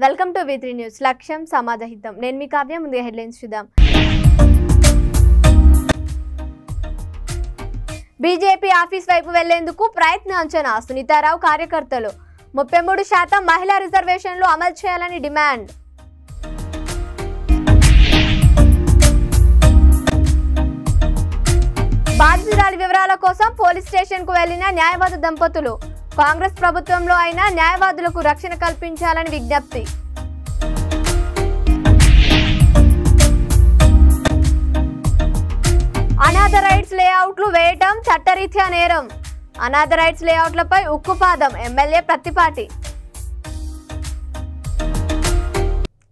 Welcome to V3 news. లక్ష్యం సమాజహితం. నేను మీ కావ్య. ముందుగా హెడ్లైన్స్ చూద్దాం. బీజేపీ ఆఫీస్ వైపు వెళ్లేందుకు ప్రయత్నించిన సునీతారావు కార్యకర్తలు 33% మహిళా రిజర్వేషన్లు అమలు చేయాలని డిమాండ్. బాధితురాలి వివరాల కోసం పోలీస్ స్టేషన్ కు వెళ్లిన న్యాయవాద దంపతులు. కాంగ్రెస్ ప్రభుత్వంలో అయినా న్యాయవాదులకు రక్షణ కల్పించాలని విజ్ఞప్తి. అనాథ రైట్స్ లేఅవుట్లు వేయటం చట్టరీత్యా నేరం. అనాథ రైట్స్ లేఅవుట్లపై ఉక్కుపాదం ఎమ్మెల్యే ప్రత్తిపాటి.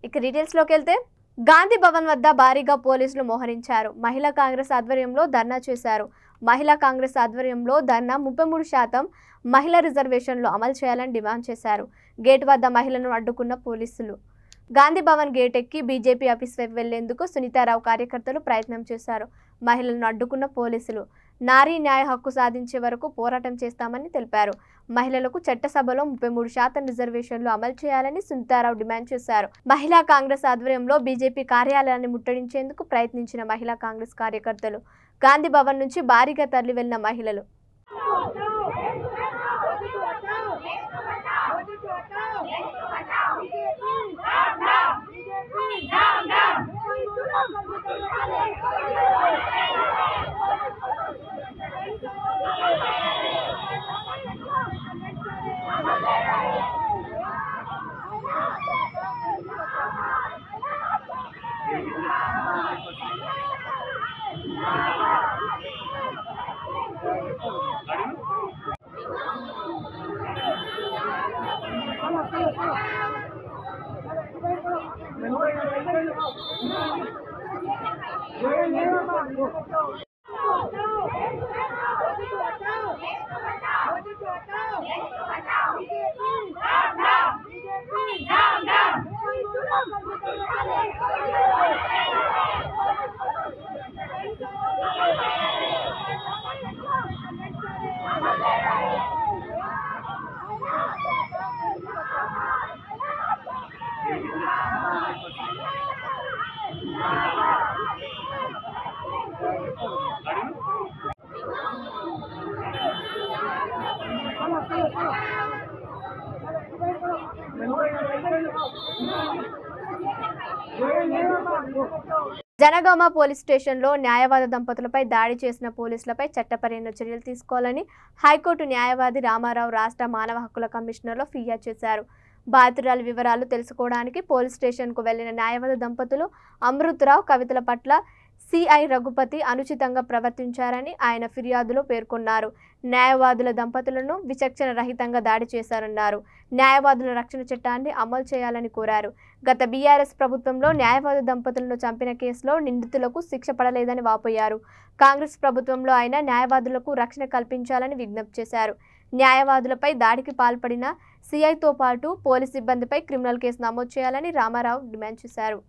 ఇక డీటెయిల్స్ లోకి వెళ్తే, గాంధీ భవన్ వద్ద భారీగా పోలీసులు మోహరించారు. మహిళా కాంగ్రెస్ ఆధ్వర్యంలో ధర్నా చేశారు. మహిళా కాంగ్రెస్ ఆధ్వర్యంలో ధర్నా 33% మహిళా రిజర్వేషన్లు అమలు చేయాలని డిమాండ్ చేశారు. గేట్ వద్ద మహిళలను అడ్డుకున్న పోలీసులు. గాంధీ భవన్ గేట్ ఎక్కి బీజేపీ ఆఫీస్ వైపు వెళ్లేందుకు సునీతారావు కార్యకర్తలు ప్రయత్నం చేశారు. మహిళలను అడ్డుకున్న పోలీసులు నారీ న్యాయ హక్కు సాధించే వరకు పోరాటం చేస్తామని తెలిపారు. మహిళలకు చట్టసభలో 33% రిజర్వేషన్లు అమలు చేయాలని సునీతారావు డిమాండ్ చేశారు. మహిళా కాంగ్రెస్ ఆధ్వర్యంలో బీజేపీ కార్యాలయాన్ని ముట్టడించేందుకు ప్రయత్నించిన మహిళా కాంగ్రెస్ కార్యకర్తలు గాంధీ భవన్ నుంచి భారీగా తరలి వెళ్లిన మహిళలు జనగామ పోలీస్ స్టేషన్లో న్యాయవాద దంపతులపై దాడి చేసిన పోలీసులపై చట్టపరమైన చర్యలు తీసుకోవాలని హైకోర్టు న్యాయవాది రామారావు రాష్ట్ర మానవ హక్కుల కమిషనర్లో ఫిర్యాదు చేశారు. బాధితురాలి వివరాలు తెలుసుకోవడానికి పోలీస్ స్టేషన్కు వెళ్లిన న్యాయవాద దంపతులు అమృతరావు కవితల పట్ల సిఐ రఘుపతి అనుచితంగా ప్రవర్తించారని ఆయన ఫిర్యాదులో పేర్కొన్నారు. న్యాయవాదుల దంపతులను విచక్షణ రహితంగా దాడి చేశారన్నారు. న్యాయవాదుల రక్షణ చట్టాన్ని అమలు చేయాలని కోరారు. గత బీఆర్ఎస్ ప్రభుత్వంలో న్యాయవాద దంపతులను చంపిన కేసులో నిందితులకు శిక్ష పడలేదని వాపోయారు. కాంగ్రెస్ ప్రభుత్వంలో అయినా న్యాయవాదులకు రక్షణ కల్పించాలని విజ్ఞప్తి చేశారు. న్యాయవాదులపై దాడికి పాల్పడిన సిఐతో పాటు పోలీస్ సిబ్బందిపై క్రిమినల్ కేసు నమోదు చేయాలని రామారావు డిమాండ్ చేశారు.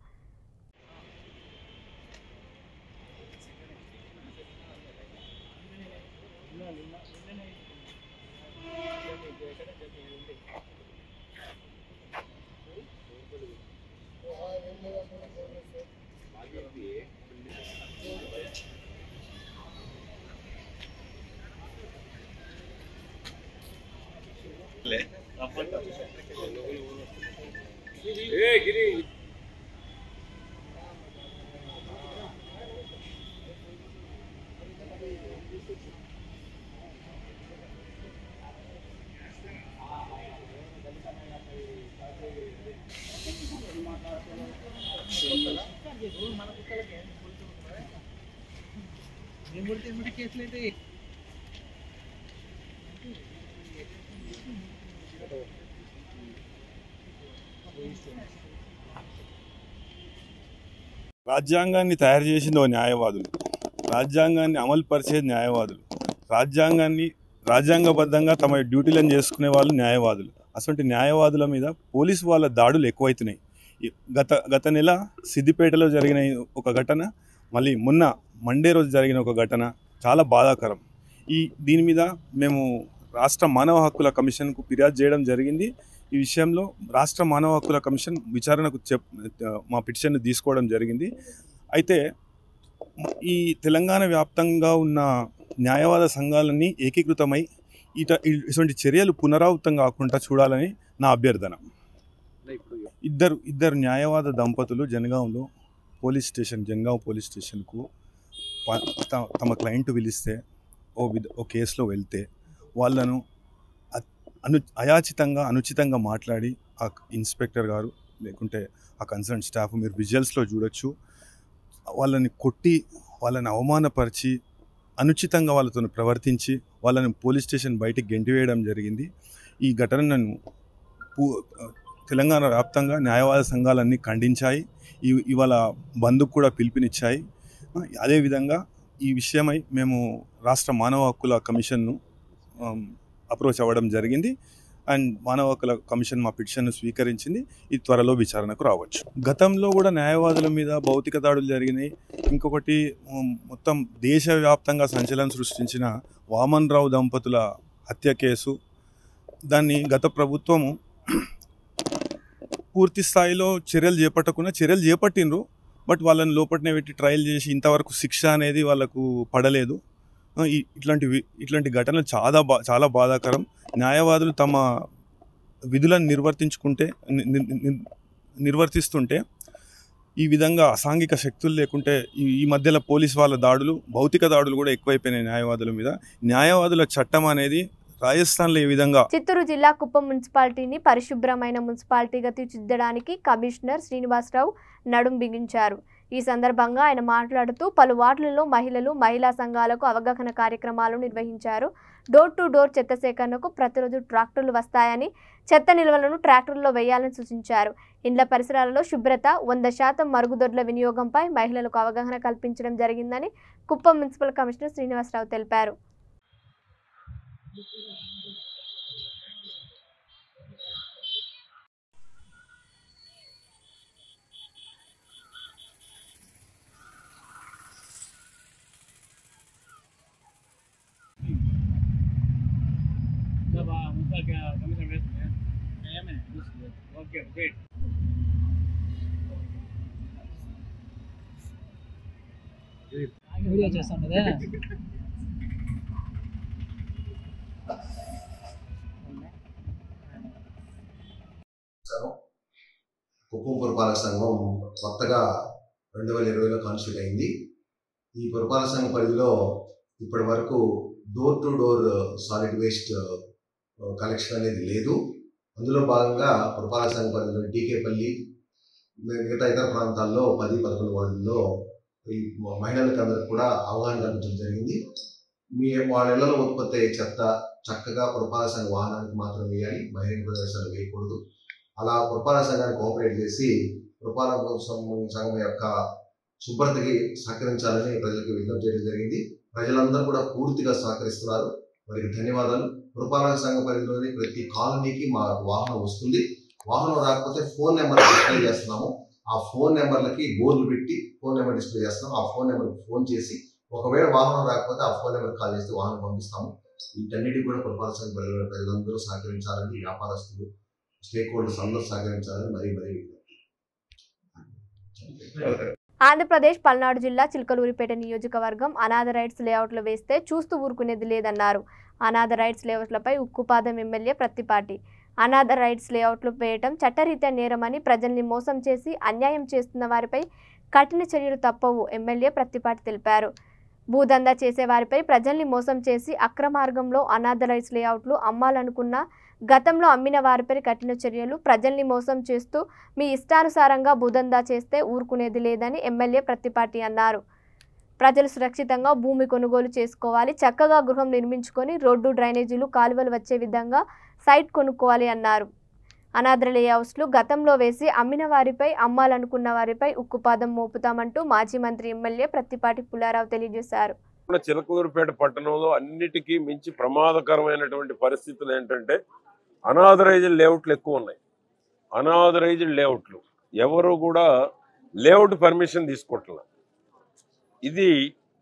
రాజ్యాంగాన్ని తయారు చేసింది న్యాయవాదులు, రాజ్యాంగాన్ని అమలు పరిచేది న్యాయవాదులు, రాజ్యాంగబద్ధంగా తమ డ్యూటీలను చేసుకునే వాళ్ళు న్యాయవాదులు. అసలు న్యాయవాదుల మీద పోలీసు వాళ్ళ దాడులు ఎక్కువైతున్నాయి. గత నెల సిద్దిపేటలో జరిగిన ఒక ఘటన, మళ్ళీ మొన్న మండే రోజు జరిగిన ఒక ఘటన చాలా బాధాకరం. దీని మీద మేము రాష్ట్ర మానవ హక్కుల కమిషన్కు ఫిర్యాదు చేయడం జరిగింది. ఈ విషయంలో రాష్ట్ర మానవ హక్కుల కమిషన్ విచారణకు మా పిటిషన్ను తీసుకోవడం జరిగింది. అయితే ఈ తెలంగాణ వ్యాప్తంగా ఉన్న న్యాయవాద సంఘాలన్నీ ఏకీకృతమై ఇటువంటి చర్యలు పునరావృతం కాకుండా చూడాలని నా అభ్యర్థన. ఇద్దరు న్యాయవాద దంపతులు జనగాంలో జనగాం పోలీస్ స్టేషన్కు తమ క్లయింట్ పిలిస్తే ఓ కేసులో వెళ్తే వాళ్ళను అయాచితంగా అనుచితంగా మాట్లాడి ఆ ఇన్స్పెక్టర్ గారు లేకుంటే ఆ కన్సర్న్ స్టాఫ్, మీరు విజువల్స్లో చూడొచ్చు, వాళ్ళని కొట్టి వాళ్ళని అవమానపరిచి అనుచితంగా వాళ్ళతో ప్రవర్తించి వాళ్ళని పోలీస్ స్టేషన్ బయటికి గెంటివేయడం జరిగింది. ఈ ఘటనను తెలంగాణ వ్యాప్తంగా న్యాయవాద సంఘాలన్నీ ఖండించాయి. ఇవాళ బంద్కు కూడా పిలుపునిచ్చాయి. అదేవిధంగా ఈ విషయమై మేము రాష్ట్ర మానవ హక్కుల కమిషన్ను అప్రోచ్ అవ్వడం జరిగింది. అండ్ మానవ హక్కుల కమిషన్ మా పిటిషన్ను స్వీకరించింది. ఇది త్వరలో విచారణకు రావచ్చు. గతంలో కూడా న్యాయవాదుల మీద భౌతిక దాడులు జరిగినాయి. ఇంకొకటి మొత్తం దేశవ్యాప్తంగా సంచలనం సృష్టించిన వామన్ రావు దంపతుల హత్య కేసు, దాన్ని గత ప్రభుత్వము పూర్తి స్థాయిలో చర్యలు చేపట్టినరు. బట్ వాళ్ళని లోపలనే పెట్టి ట్రయల్ చేసి ఇంతవరకు శిక్ష అనేది వాళ్ళకు పడలేదు. ఇట్లాంటి ఘటనలు చాలా బాధాకరం. న్యాయవాదులు తమ విధులను నిర్వర్తిస్తుంటే ఈ విధంగా అసాంఘిక శక్తులు లేకుంటే ఈ మధ్యలో పోలీస్ వాళ్ళ దాడులు, భౌతిక దాడులు కూడా ఎక్కువైపోయినాయి న్యాయవాదుల మీద. న్యాయవాదుల చట్టం అనేది రాజస్థాన్లో ఏ విధంగా చిత్తూరు జిల్లా కుప్పం మున్సిపాలిటీని పరిశుభ్రమైన మున్సిపాలిటీగా తీర్చిదిద్దడానికి కమిషనర్ శ్రీనివాసరావు నడుం బిగించారు. ఈ సందర్భంగా ఆయన మాట్లాడుతూ పలు వార్డులలో మహిళా సంఘాలకు అవగాహన కార్యక్రమాలు నిర్వహించారు. డోర్ టు డోర్ చెత్త సేకరణకు ప్రతిరోజు ట్రాక్టర్లు వస్తాయని, చెత్త నిల్వలను ట్రాక్టర్లో వేయాలని సూచించారు. ఇండ్ల పరిసరాలలో శుభ్రత, 100% మరుగుదొడ్ల వినియోగంపై మహిళలకు అవగాహన కల్పించడం జరిగిందని కుప్పం మున్సిపల్ కమిషనర్ శ్రీనివాసరావు తెలిపారు. వీడియో చేస్తుండదే కుప్పం పురపాలక సంఘం కొత్తగా 2020లో కాన్స్టిట్యూట్ అయింది. ఈ పురపాలక సంఘం పరిధిలో ఇప్పటి వరకు door to door solid waste collection అనేది లేదు. అందులో భాగంగా పురపాలక సంఘం పరిధిలో డీకేపల్లి, మిగతా ఇతర ప్రాంతాల్లో 10-11 వార్డుల్లో ఈ మహిళలకు అందరికి కూడా అవగాహన కల్పించడం జరిగింది. వాళ్ళ ఇళ్లలో ఉత్పత్తి అయ్యే చెత్త చక్కగా పురపాలక సంఘ వాహనానికి మాత్రం వేయాలి, బహిరంగ ప్రదేశాలు వేయకూడదు. అలా పురపాలక సంఘాన్ని కోఆపరేట్ చేసి పురపాలక సంఘం యొక్క శుభ్రతకి సహకరించాలని ప్రజలకు విజ్ఞప్తి చేయడం జరిగింది. ప్రజలందరూ కూడా పూర్తిగా సహకరిస్తున్నారు. వారికి ధన్యవాదాలు. పురపాలక సంఘ పరిధిలోని ప్రతి కాలనీకి మా వాహనం వస్తుంది. వాహనం రాకపోతే ఫోన్ నెంబర్ డిస్ప్లే చేస్తున్నాము. ఆ ఫోన్ నెంబర్లకి బోర్డులు పెట్టి ఫోన్ నెంబర్ డిస్ప్లే చేస్తున్నాం. ఆ ఫోన్ నెంబర్కి ఫోన్ చేసి ఒకవేళ వాహనం రాకపోతే ఆ ఫోన్ నెంబర్ కాల్ చేస్తే వాహనం పంపిస్తాము. వీటన్నిటికీ కూడా పురపాలక సంఘ పరిధిలోని ప్రజలందరూ సహకరించాలని, వ్యాపారస్తులు, స్టేక్ హోల్డర్స్ అందరూ సహకరించాలని మరీ ఆంధ్రప్రదేశ్ పల్నాడు జిల్లా చిలకలూరిపేట నియోజకవర్గం అనాథ రైట్స్ లేఅవుట్లు వేస్తే చూస్తూ ఊరుకునేది లేదన్నారు. అనాథ రైట్స్ లేఅవుట్లపై ఉక్కుపాదం ఎమ్మెల్యే ప్రత్తిపాటి. అనాథ రైట్స్ లేఅవుట్లు వేయటం చట్టరీత్యా నేరమని, ప్రజల్ని మోసం చేసి అన్యాయం చేస్తున్న వారిపై కఠిన చర్యలు తప్పవు ఎమ్మెల్యే ప్రత్తిపాటి తెలిపారు. భూదందా చేసేవారిపై, ప్రజల్ని మోసం చేసి అక్రమార్గంలో అనాథ రైట్స్ లేఅవుట్లు అమ్మాలనుకున్న, గతంలో అమ్మిన వారిపై కఠిన చర్యలు, ప్రజల్ని మోసం చేస్తూ మీ ఇష్టానుసారంగా భూదందా చేస్తే ఊరుకునేది లేదని ఎమ్మెల్యే ప్రత్తిపాటి అన్నారు. ప్రజలు సురక్షితంగా భూమి కొనుగోలు చేసుకోవాలి, చక్కగా గృహం నిర్మించుకొని రోడ్డు, డ్రైనేజీలు, కాలువలు వచ్చే విధంగా సైట్ కొనుక్కోవాలి అన్నారు. అనాథ లేఅవుట్స్లు గతంలో వేసి అమ్మిన వారిపై, అమ్మాలనుకున్న వారిపై ఉక్కుపాదం మోపుతామంటూ మాజీ మంత్రి ఎమ్మెల్యే ప్రత్తిపాటి పుల్లారావు తెలియజేశారు. చిలకలూరిపేట పట్టణంలో అన్నిటికీ మించి ప్రమాదకరమైనటువంటి పరిస్థితులు ఏంటంటే అనాథరైజ్డ్ లేఅవుట్లు ఎక్కువ ఉన్నాయి. అనాథరైజ్డ్ లేఅవుట్లు ఎవరు కూడా లేఅవుట్ పర్మిషన్ తీసుకోవట్లేదు. ఇది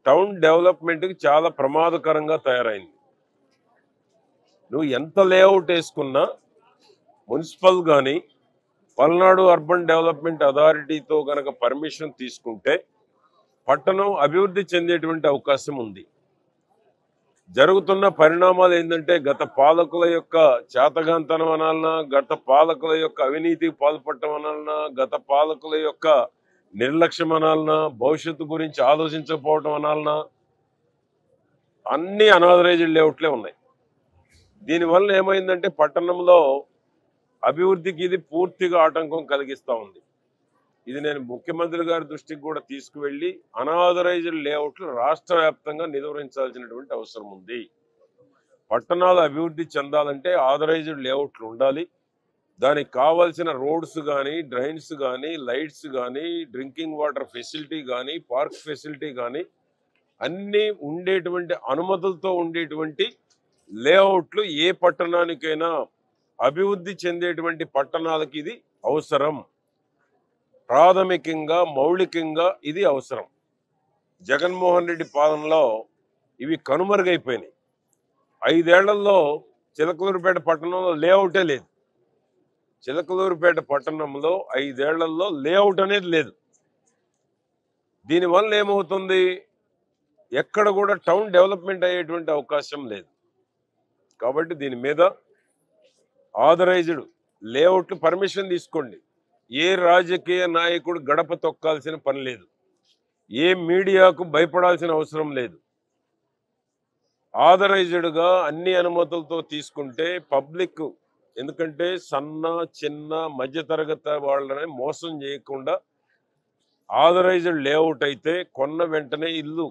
టౌన్ డెవలప్మెంట్కి చాలా ప్రమాదకరంగా తయారైంది. నువ్వు ఎంత లేఅవుట్ వేసుకున్నా మున్సిపల్ కానీ పల్నాడు అర్బన్ డెవలప్మెంట్ అథారిటీతో కనుక పర్మిషన్ తీసుకుంటే పట్టణం అభివృద్ధి చెందేటువంటి అవకాశం ఉంది. జరుగుతున్న పరిణామాలు ఏంటంటే గత పాలకుల యొక్క చేతగాంతనం అనాలన్నా, గత పాలకుల యొక్క అవినీతికి పాల్పడటం అనాలన్నా, గత పాలకుల యొక్క నిర్లక్ష్యం అనాలన్నా, భవిష్యత్తు గురించి ఆలోచించకపోవటం అనాలన్నా, అన్ని అనాథరైజ్డ్ లేఅవుట్లే ఉన్నాయి. దీనివల్ల ఏమైందంటే పట్టణంలో అభివృద్ధికి ఇది పూర్తిగా ఆటంకం కలిగిస్తూ ఉంది. ఇది నేను ముఖ్యమంత్రి గారి దృష్టికి కూడా తీసుకువెళ్ళి అనాథరైజ్డ్ లేఅవుట్లు రాష్ట్ర వ్యాప్తంగా నిలువరించాల్సినటువంటి అవసరం ఉంది. పట్టణాలు అభివృద్ధి చెందాలంటే ఆథరైజ్డ్ లేఅవుట్లు ఉండాలి. దానికి కావాల్సిన రోడ్స్ కానీ, డ్రైన్స్ కానీ, లైట్స్ కానీ, డ్రింకింగ్ వాటర్ ఫెసిలిటీ కానీ, పార్క్ ఫెసిలిటీ కానీ అన్నీ ఉండేటువంటి అనుమతులతో ఉండేటువంటి లేఅవుట్లు ఏ పట్టణానికైనా అభివృద్ధి చెందేటువంటి పట్టణాలకి ఇది అవసరం. ప్రాథమికంగా మౌలికంగా ఇది అవసరం. జగన్మోహన్ రెడ్డి పాలనలో ఇవి కనుమరుగైపోయినాయి. 5 ఏళ్లలో చిలకలూరుపేట పట్టణంలో లేఅవుటే లేదు. చిలకలూరుపేట పట్టణంలో 5 ఏళ్లలో లేఅవుట్ అనేది లేదు. దీనివల్ల ఏమవుతుంది, ఎక్కడ కూడా టౌన్ డెవలప్మెంట్ అయ్యేటువంటి అవకాశం లేదు. కాబట్టి దీని మీద ఆథరైజ్డ్ లేఅవుట్లు పర్మిషన్ తీసుకోండి. ఏ రాజకీయ నాయకుడు గడప తొక్కాల్సిన పని లేదు. ఏ మీడియాకు భయపడాల్సిన అవసరం లేదు. ఆథరైజ్డ్గా అన్ని అనుమతులతో తీసుకుంటే పబ్లిక్, ఎందుకంటే సన్న చిన్న మధ్యతరగతి వాళ్ళని మోసం చేయకుండా ఆథరైజ్డ్ లేఅవుట్ అయితే కొన్న వెంటనే ఇల్లు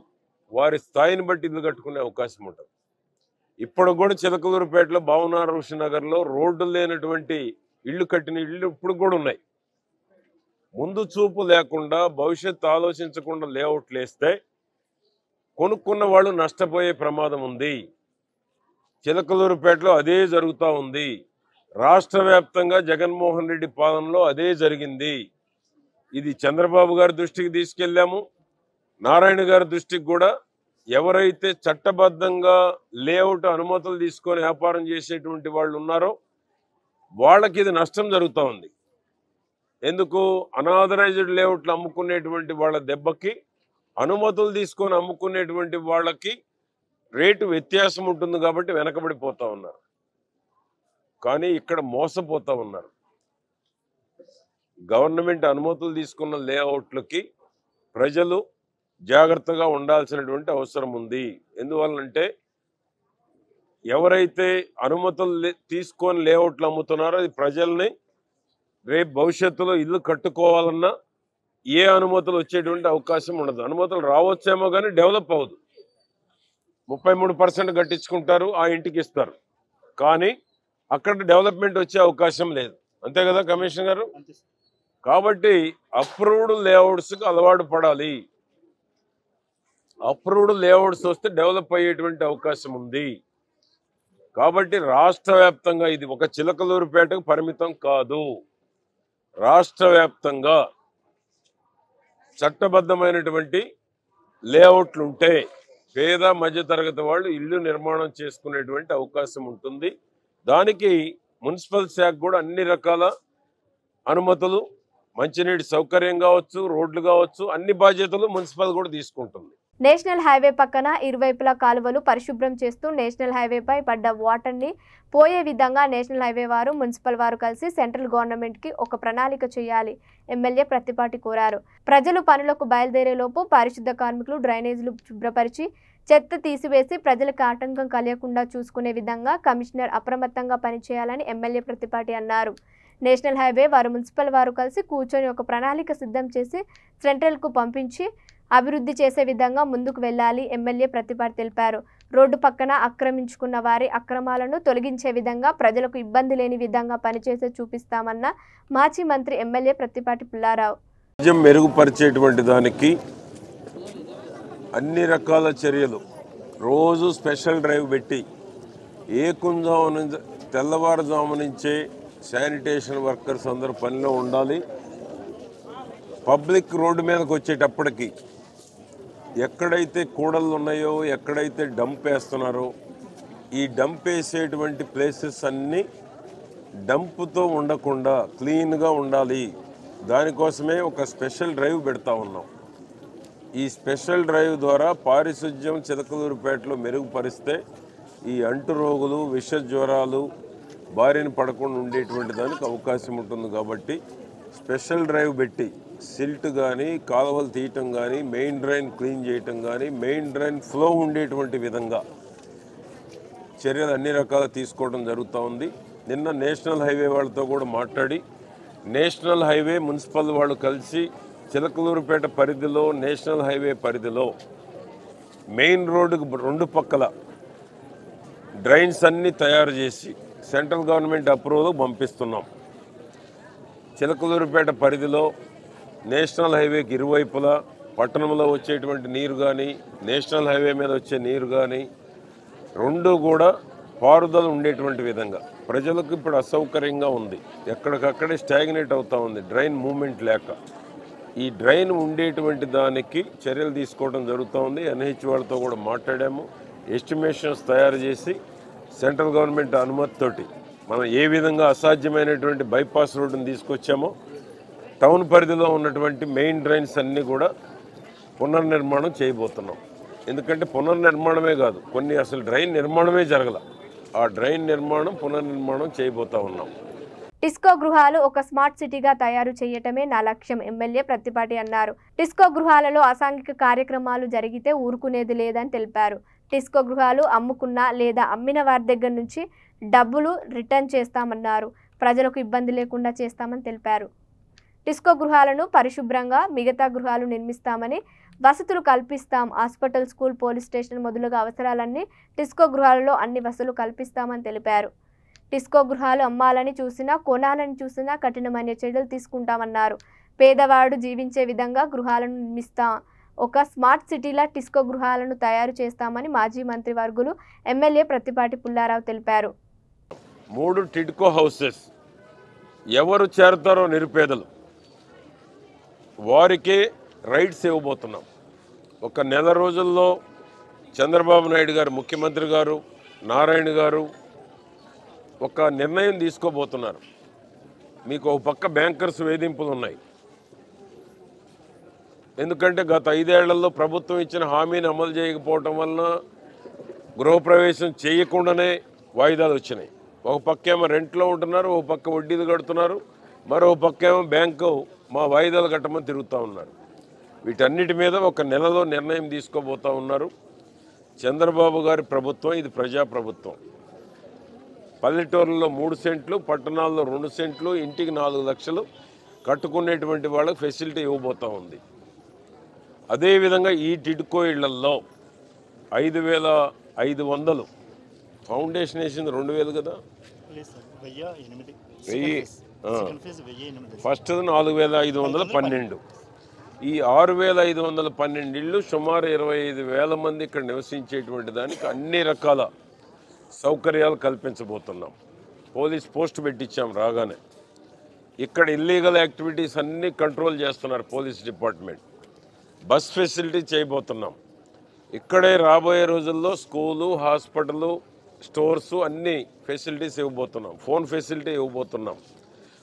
వారి స్థాయిని బట్టి ఇల్లు కట్టుకునే అవకాశం ఉంటుంది. ఇప్పుడు కూడా చిలకలూరుపేటలో భావనార్ ఋషి నగర్లో రోడ్డు లేనటువంటి ఇళ్ళు కట్టిన ఇళ్ళు ఇప్పుడు కూడా ఉన్నాయి. ముందు చూపు లేకుండా భవిష్యత్తు ఆలోచించకుండా లేఅవుట్లు వేస్తే కొనుక్కున్న వాళ్ళు నష్టపోయే ప్రమాదం ఉంది. చిలకలూరుపేటలో అదే జరుగుతూ ఉంది. రాష్ట్ర వ్యాప్తంగా జగన్మోహన్ రెడ్డి పాలనలో అదే జరిగింది. ఇది చంద్రబాబు గారి దృష్టికి తీసుకెళ్ళాము. నారాయణ గారి దృష్టికి కూడా ఎవరైతే చట్టబద్ధంగా లేఅవుట్ అనుమతులు తీసుకొని వ్యాపారం చేసేటువంటి వాళ్ళు ఉన్నారో వాళ్ళకి ఇది నష్టం జరుగుతూ ఉంది. ఎందుకు, అనాథరైజ్డ్ లేఅవుట్లు అమ్ముకునేటువంటి వాళ్ళ దెబ్బకి అనుమతులు తీసుకొని అమ్ముకునేటువంటి వాళ్ళకి రేటు వ్యత్యాసం ఉంటుంది కాబట్టి వెనకబడిపోతూ ఉన్నారు. కానీ ఇక్కడ మోసపోతూ ఉన్నారు. గవర్నమెంట్ అనుమతులు తీసుకున్న లేఅవుట్లకి ప్రజలు జాగ్రత్తగా ఉండాల్సినటువంటి అవసరం ఉంది. ఎందువల్లంటే ఎవరైతే అనుమతులు తీసుకొని లేఅవుట్లు అమ్ముతున్నారో అది ప్రజల్ని రేపు భవిష్యత్తులో ఇల్లు కట్టుకోవాలన్నా ఏ అనుమతులు వచ్చేటువంటి అవకాశం ఉండదు. అనుమతులు రావచ్చేమో కానీ డెవలప్ అవ్వదు. 33% కట్టించుకుంటారు, ఆ ఇంటికి ఇస్తారు, కానీ అక్కడ డెవలప్మెంట్ వచ్చే అవకాశం లేదు. అంతే కదా కమిషనర్ గారు? కాబట్టి అప్రూవ్డ్ లేఅవుట్స్కి అలవాటు పడాలి. అప్రూవ్డ్ లేఅవుట్స్ వస్తే డెవలప్ అయ్యేటువంటి అవకాశం ఉంది. కాబట్టి రాష్ట్ర వ్యాప్తంగా ఇది ఒక చిలకలూరుపేటకు పరిమితం కాదు. రాష్ట్ర వ్యాప్తంగా చట్టబద్ధమైనటువంటి లేఅవుట్లు ఉంటే పేద మధ్యతరగతి వాళ్ళు ఇల్లు నిర్మాణం చేసుకునేటువంటి అవకాశం ఉంటుంది. దానికి మున్సిపల్ శాఖ కూడా అన్ని రకాల అనుమతులు, మంచినీటి సౌకర్యం కావచ్చు, రోడ్లు కావచ్చు, అన్ని బాధ్యతలు మున్సిపల్ కూడా తీసుకుంటుంది. నేషనల్ హైవే పక్కన ఇరువైపులా కాలువలు పరిశుభ్రం చేస్తూ నేషనల్ హైవేపై పడ్డ వాటర్ని పోయే విధంగా నేషనల్ హైవే వారు, మున్సిపల్ వారు కలిసి సెంట్రల్ గవర్నమెంట్కి ఒక ప్రణాళిక చేయాలి ఎమ్మెల్యే ప్రత్తిపాటి కోరారు. ప్రజలు పనులకు బయలుదేరేలోపు పారిశుద్ధ కార్మికులు డ్రైనేజీలు శుభ్రపరిచి చెత్త తీసివేసి ప్రజలకు ఆటంకం కలగకుండా చూసుకునే విధంగా కమిషనర్ అప్రమత్తంగా పనిచేయాలని ఎమ్మెల్యే ప్రత్తిపాటి అన్నారు. నేషనల్ హైవే వారు, మున్సిపల్ వారు కలిసి కూర్చొని ఒక ప్రణాళిక సిద్ధం చేసి సెంట్రల్కు పంపించి అభివృద్ధి చేసే విధంగా ముందుకు వెళ్లాలి ఎమ్మెల్యే ప్రత్తిపాటి తెలిపారు. రోడ్డు పక్కన ఆక్రమించుకున్న వారి అక్రమాలను తొలగించే విధంగా, ప్రజలకు ఇబ్బంది లేని విధంగా పనిచేసే చూపిస్తామన్న మాజీ మంత్రి ఎమ్మెల్యే ప్రత్తిపాటి పుల్లారావు. మెరుగుపరిచేటువంటి దానికి అన్ని రకాల చర్యలు, రోజు స్పెషల్ డ్రైవ్ పెట్టి తెల్లవారుజాము నుంచే శానిటేషన్ వర్కర్స్ అందరూ పనిలో ఉండాలి. పబ్లిక్ రోడ్డు మీదకి వచ్చేటప్పటికి ఎక్కడైతే కూడళ్ళు ఉన్నాయో, ఎక్కడైతే డంప్ వేస్తున్నారో ఈ డంప్ వేసేటువంటి ప్లేసెస్ అన్నీ డంప్తో ఉండకుండా క్లీన్గా ఉండాలి. దానికోసమే ఒక స్పెషల్ డ్రైవ్ పెడతా ఉన్నాం. ఈ స్పెషల్ డ్రైవ్ ద్వారా పారిశుధ్యం చిలకలూరుపేటలో మెరుగుపరిస్తే ఈ అంటు రోగులు, విష జ్వరాలు బారిన పడకుండా ఉండేటువంటి దానికి అవకాశం ఉంటుంది. కాబట్టి స్పెషల్ డ్రైవ్ పెట్టి సిల్ట్ కానీ, కాలువలు తీయటం కానీ, మెయిన్ డ్రైన్ క్లీన్ చేయటం కానీ, మెయిన్ డ్రైన్ ఫ్లో ఉండేటువంటి విధంగా చర్యలు అన్ని రకాలు తీసుకోవడం జరుగుతూ ఉంది. నిన్న నేషనల్ హైవే వాళ్ళతో కూడా మాట్లాడి నేషనల్ హైవే మున్సిపల్ వాళ్ళు కలిసి చిలకలూరుపేట పరిధిలో, నేషనల్ హైవే పరిధిలో మెయిన్ రోడ్డుకు రెండు పక్కల డ్రైన్స్ అన్నీ తయారు చేసి సెంట్రల్ గవర్నమెంట్ అప్రూవల్ పంపిస్తున్నాం. చిలకలూరుపేట పరిధిలో నేషనల్ హైవేకి ఇరువైపులా పట్టణంలో వచ్చేటువంటి నీరు కానీ, నేషనల్ హైవే మీద వచ్చే నీరు కానీ రెండు కూడా పారుదల ఉండేటువంటి విధంగా. ప్రజలకు ఇప్పుడు అసౌకర్యంగా ఉంది, ఎక్కడికక్కడే స్టాగ్నేట్ అవుతూ ఉంది డ్రైన్ మూమెంట్ లేక. ఈ డ్రైన్ ఉండేటువంటి దానికి చర్యలు తీసుకోవడం జరుగుతూ ఉంది. ఎన్హెచ్ వాళ్ళతో కూడా మాట్లాడాము. ఎస్టిమేషన్స్ తయారు చేసి సెంట్రల్ గవర్నమెంట్ అనుమతితోటి మనం ఏ విధంగా అసాధ్యమైనటువంటి బైపాస్ రోడ్డును తీసుకొచ్చామో టౌన్ పరిధిలో ఉన్నటువంటి మెయిన్ డ్రైన్స్ అన్నీ కూడా పునర్నిర్మాణం చేయబోతున్నాం. ఎందుకంటే పునర్నిర్మాణమే కాదు, కొన్ని అసలు డ్రైన్ నిర్మాణమే జరగల. ఆ డ్రైన్ నిర్మాణం, పునర్నిర్మాణం చేయబోతా ఉన్నాం. టిస్కో గృహాలు ఒక స్మార్ట్ సిటీగా తయారు చేయటమే నా లక్ష్యం, ఎమ్మెల్యే ప్రత్తిపాటి అన్నారు. టిస్కో గృహాలలో అసాంఘిక కార్యక్రమాలు జరిగితే ఊరుకునేది లేదని తెలిపారు. టిస్కో గృహాలు అమ్ముకున్న లేదా అమ్మిన వారి దగ్గర నుంచి డబ్బులు రిటర్న్ చేస్తామన్నారు. ప్రజలకు ఇబ్బంది లేకుండా చేస్తామని తెలిపారు. టిస్కో గృహాలను పరిశుభ్రంగా మిగతా గృహాలు నిర్మిస్తామని, వసతులు కల్పిస్తాం. హాస్పిటల్, స్కూల్, పోలీస్ స్టేషన్ మొదలుగా అవసరాలన్నీ టిస్కో గృహాలలో అన్ని వసతులు కల్పిస్తామని తెలిపారు. టిస్కో గృహాలు అమ్మాలని చూసినా, కొనాలని చూసినా కఠినమైన చర్యలు తీసుకుంటామన్నారు. పేదవాడు జీవించే విధంగా గృహాలను నిర్మిస్తాం. ఒక స్మార్ట్ సిటీలా టిస్కో గృహాలను తయారు చేస్తామని మాజీ మంత్రి వర్గులు ఎమ్మెల్యే ప్రత్తిపాటి పుల్లారావు తెలిపారు. 3 టిడ్కో హౌసెస్ ఎవరు చేరతారో నిరుపేదలు వారికే రైట్స్ ఇవ్వబోతున్నాం. ఒక నెల రోజుల్లో చంద్రబాబు నాయుడు గారు, ముఖ్యమంత్రి గారు, నారాయణ గారు ఒక నిర్ణయం తీసుకోబోతున్నారు. మీకు ఒక పక్క బ్యాంకర్స్ వేధింపులు ఉన్నాయి. ఎందుకంటే గత 5 ఏళ్లలో ప్రభుత్వం ఇచ్చిన హామీని అమలు చేయకపోవటం వలన గృహప్రవేశం చేయకుండానే వాయిదాలు వచ్చినాయి. ఒక పక్కేమో రెంట్లో ఉంటున్నారు, ఒక పక్క వడ్డీలు కడుతున్నారు, మరో పక్కేమో బ్యాంకు మా వాయిదాలు కట్టమని తిరుగుతూ ఉన్నారు. వీటన్నిటి మీద ఒక నెలలో నిర్ణయం తీసుకోబోతూ ఉన్నారు. చంద్రబాబు గారి ప్రభుత్వం ఇది ప్రజాప్రభుత్వం. పల్లెటూరులో 3 సెంట్లు, పట్టణాల్లో 2 సెంట్లు, ఇంటికి 4 లక్షలు కట్టుకునేటువంటి వాళ్ళకి ఫెసిలిటీ ఇవ్వబోతూ ఉంది. అదేవిధంగా ఈ టిడ్కో ఇళ్లల్లో 5,500 ఫౌండేషన్ వేసింది 2,000 కదా, 1000 ఫస్ట్ 4,512. ఈ 6,512 ఇళ్ళు సుమారు 25,000 మంది ఇక్కడ నివసించేటువంటి దానికి అన్ని రకాల సౌకర్యాలు కల్పించబోతున్నాం. పోలీస్ పోస్ట్ పెట్టించాం రాగానే. ఇక్కడ ఇల్లీగల్ యాక్టివిటీస్ అన్నీ కంట్రోల్ చేస్తున్నారు పోలీస్ డిపార్ట్మెంట్. బస్ ఫెసిలిటీ చేయబోతున్నాం. ఇక్కడే రాబోయే రోజుల్లో స్కూలు, హాస్పిటలు, స్టోర్సు అన్ని ఫెసిలిటీస్ ఇవ్వబోతున్నాం. ఫోన్ ఫెసిలిటీ ఇవ్వబోతున్నాం.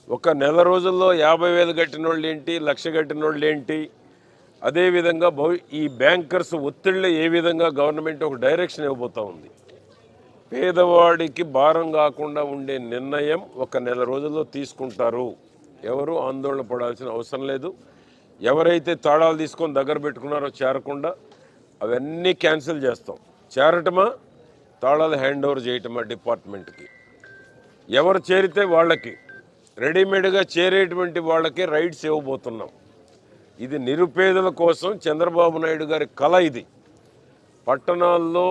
ఒక నెల రోజుల్లో 50,000 కట్టిన వాళ్ళు ఏంటి, 1,00,000 కట్టిన వాళ్ళు ఏంటి, అదేవిధంగా ఈ బ్యాంకర్స్ ఒత్తిళ్ళు ఏ విధంగా గవర్నమెంట్ ఒక డైరెక్షన్ ఇవ్వబోతూ ఉంది. పేదవాడికి భారం కాకుండా ఉండే నిర్ణయం ఒక నెల రోజుల్లో తీసుకుంటారు. ఎవరు ఆందోళన పడాల్సిన అవసరం లేదు. ఎవరైతే తాళాలు తీసుకొని దగ్గర పెట్టుకున్నారో చేరకుండా అవన్నీ క్యాన్సిల్ చేస్తాం. చేరటమా, తాళాలు హ్యాండ్ ఓవర్ చేయటమా డిపార్ట్మెంట్కి. ఎవరు చేరితే వాళ్ళకి, రెడీమేడ్గా చేరేటువంటి వాళ్ళకి రైట్స్ ఇవ్వబోతున్నాం. ఇది నిరుపేదల కోసం చంద్రబాబు నాయుడు గారి కళ. ఇది పట్టణాల్లో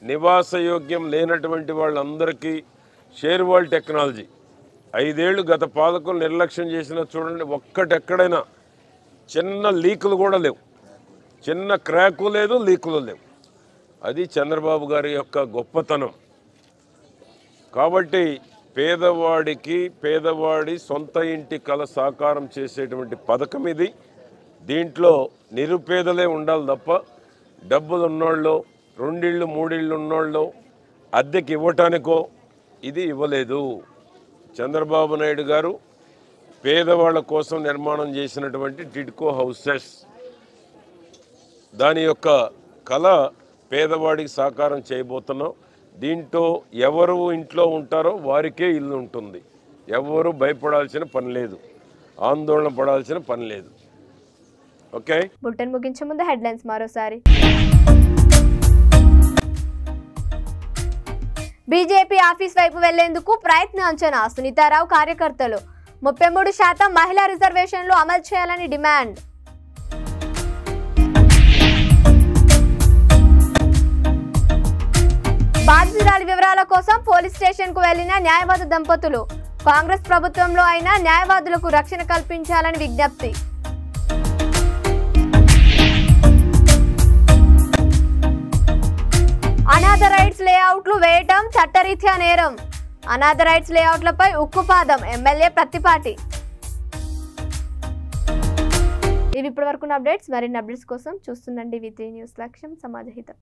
నివాసయోగ్యం లేనటువంటి వాళ్ళందరికీ షేర్ వాల్ టెక్నాలజీ 5 ఏళ్ళు గత పాలకులు నిర్లక్ష్యం చేసిన చూడండి. ఒక్కటెక్కడైనా చిన్న లీకులు కూడా లేవు, చిన్న క్రాకు లేదు, లీకులు లేవు. అది చంద్రబాబు గారి యొక్క గొప్పతనం. కాబట్టి పేదవాడి సొంత ఇంటి కల సాకారం చేసేటువంటి పథకం ఇది. దీంట్లో నిరుపేదలే ఉండాలి తప్ప డబ్బులు ఉన్నోళ్ళు, 2 ఇళ్ళు 3 ఇళ్ళు ఉన్నోళ్ళు అద్దెకి ఇవ్వటానికో ఇది ఇవ్వలేదు. చంద్రబాబు నాయుడు గారు పేదవాళ్ళ కోసం నిర్మాణం చేసినటువంటి టిడ్కో హౌసెస్, దాని యొక్క కళ పేదవాడికి సాకారం చేయబోతున్నాం. దీంట్లో ఎవరు ఇంట్లో ఉంటారో వారికే ఇల్లు ఉంటుంది. ఎవరు భయపడాల్సిన పని లేదు, ఆందోళన పడాల్సిన పని లేదు. ఓకే, బులెటిన్ ముగించే ముందు హెడ్లైన్స్ మరోసారి. బీజేపీ ఆఫీస్ వైపు వెళ్లేందుకు ప్రయత్నించిన సునీతారావు కార్యకర్తలు 33% మహిళా రిజర్వేషన్లు అమలు చేయాలని డిమాండ్. బాధితురాలి వివరాల కోసం పోలీస్ స్టేషన్ కు వెళ్లిన న్యాయవాద దంపతులు, కాంగ్రెస్ ప్రభుత్వంలో అయినా న్యాయవాదులకు రక్షణ కల్పించాలని విజ్ఞప్తి. అనాథరైట్స్ లేఅవుట్లు వేయటం చట్టరీత్యా నేరం. అనాథరైట్స్ లేఅవుట్లపై ఉక్కుపాదం ఎమ్మెల్యే ప్రత్తిపాటి. ఇవి ఇప్పటివరకు అప్డేట్స్. మరిన్ని అప్డేట్స్ కోసం చూస్తుండండి V3 న్యూస్. లక్ష్యం సమాజహితం.